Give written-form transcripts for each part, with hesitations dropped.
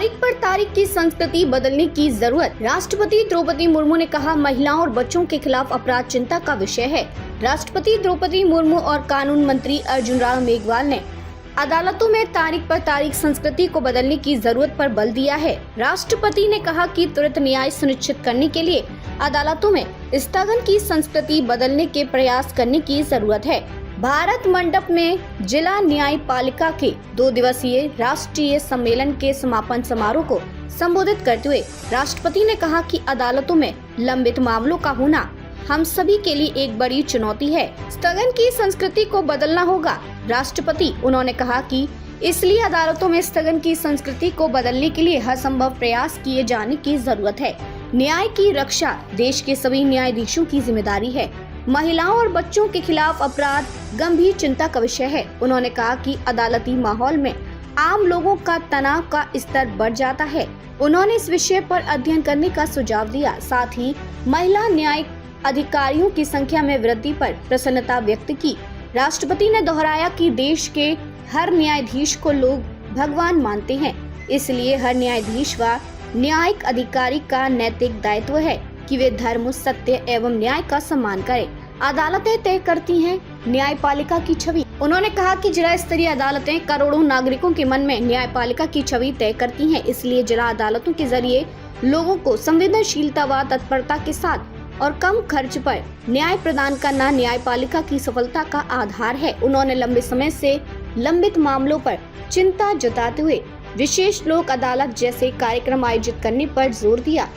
तारीख पर तारीख की संस्कृति बदलने की जरूरत। राष्ट्रपति द्रौपदी मुर्मू ने कहा, महिलाओं और बच्चों के खिलाफ अपराध चिंता का विषय है। राष्ट्रपति द्रौपदी मुर्मू और कानून मंत्री अर्जुन राम मेघवाल ने अदालतों में तारीख पर तारीख संस्कृति को बदलने की जरूरत पर बल दिया है। राष्ट्रपति ने कहा कि त्वरित न्याय सुनिश्चित करने के लिए अदालतों में स्थगन की संस्कृति बदलने के प्रयास करने की जरूरत है। भारत मंडप में जिला न्यायपालिका के 2 दिवसीय राष्ट्रीय सम्मेलन के समापन समारोह को संबोधित करते हुए राष्ट्रपति ने कहा कि अदालतों में लंबित मामलों का होना हम सभी के लिए एक बड़ी चुनौती है। स्थगन की संस्कृति को बदलना होगा। राष्ट्रपति उन्होंने कहा कि इसलिए अदालतों में स्थगन की संस्कृति को बदलने के लिए हर संभव प्रयास किए जाने की जरूरत है। न्याय की रक्षा देश के सभी न्यायाधीशों की जिम्मेदारी है। महिलाओं और बच्चों के खिलाफ अपराध गंभीर चिंता का विषय है। उन्होंने कहा कि अदालती माहौल में आम लोगों का तनाव का स्तर बढ़ जाता है। उन्होंने इस विषय पर अध्ययन करने का सुझाव दिया। साथ ही महिला न्यायिक अधिकारियों की संख्या में वृद्धि पर प्रसन्नता व्यक्त की। राष्ट्रपति ने दोहराया कि देश के हर न्यायाधीश को लोग भगवान मानते हैं, इसलिए हर न्यायाधीश व न्यायिक अधिकारी का नैतिक दायित्व है कि वे धर्म, सत्य एवं न्याय का सम्मान करें। अदालतें तय करती हैं न्यायपालिका की छवि। उन्होंने कहा कि जिला स्तरीय अदालतें करोड़ों नागरिकों के मन में न्यायपालिका की छवि तय करती हैं, इसलिए जिला अदालतों के जरिए लोगों को संवेदनशीलता व तत्परता के साथ और कम खर्च पर न्याय प्रदान करना न्यायपालिका की सफलता का आधार है। उन्होंने लंबे समय से लंबित मामलों पर चिंता जताते हुए विशेष लोक अदालत जैसे कार्यक्रम आयोजित करने पर जोर दिया।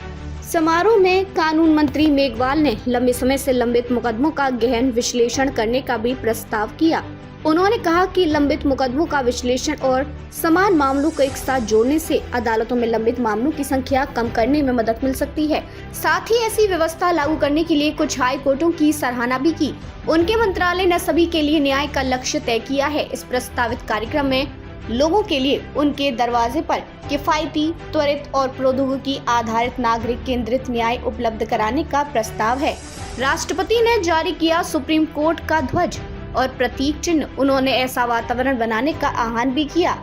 समारोह में कानून मंत्री मेघवाल ने लंबे समय से लंबित मुकदमों का गहन विश्लेषण करने का भी प्रस्ताव किया। उन्होंने कहा कि लंबित मुकदमों का विश्लेषण और समान मामलों को एक साथ जोड़ने से अदालतों में लंबित मामलों की संख्या कम करने में मदद मिल सकती है। साथ ही ऐसी व्यवस्था लागू करने के लिए कुछ हाई कोर्टों की सराहना भी की। उनके मंत्रालय ने सभी के लिए न्याय का लक्ष्य तय किया है। इस प्रस्तावित कार्यक्रम में लोगों के लिए उनके दरवाजे पर किफायती, त्वरित और प्रौद्योगिकी आधारित नागरिक केंद्रित न्याय उपलब्ध कराने का प्रस्ताव है। राष्ट्रपति ने जारी किया सुप्रीम कोर्ट का ध्वज और प्रतीक चिन्ह। उन्होंने ऐसा वातावरण बनाने का आह्वान भी किया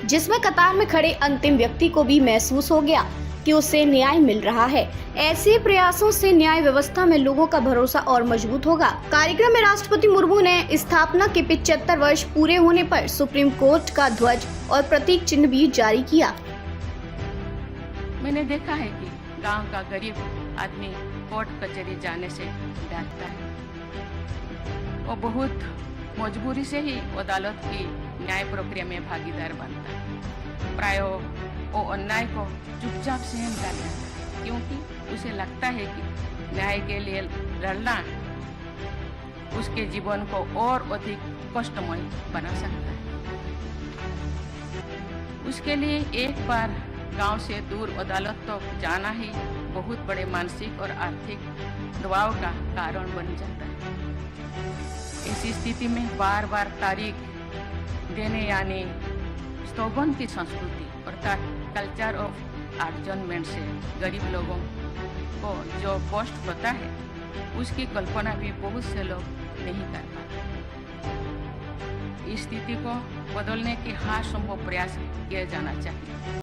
जिसमें कतार में खड़े अंतिम व्यक्ति को भी महसूस हो गया कि उसे न्याय मिल रहा है। ऐसे प्रयासों से न्याय व्यवस्था में लोगों का भरोसा और मजबूत होगा। कार्यक्रम में राष्ट्रपति मुर्मू ने स्थापना के 75 वर्ष पूरे होने पर सुप्रीम कोर्ट का ध्वज और प्रतीक चिन्ह भी जारी किया। मैंने देखा है कि गांव का गरीब आदमी कोर्ट कचहरी जाने से डरता है। वो बहुत मजबूरी से ही अदालत की न्याय प्रक्रिया में भागीदार बनता है। प्राय वो अन्याय को चुपचाप सहन कर लेता है, क्योंकि उसे लगता है कि न्याय के लिए लड़ना उसके जीवन को और अधिक कष्टमय बना सकता है। उसके लिए एक बार गांव से दूर अदालत तक जाना ही बहुत बड़े मानसिक और आर्थिक दबाव का कारण बन जाता है। इस स्थिति में बार बार तारीख देने यानी स्थगन की संस्कृति अर्थात कल्चर ऑफ एडजर्नमेंट से गरीब लोगों को जो कष्ट होता है उसकी कल्पना भी बहुत से लोग नहीं कर पाते। इस स्थिति को बदलने के हर संभव प्रयास किया जाना चाहिए।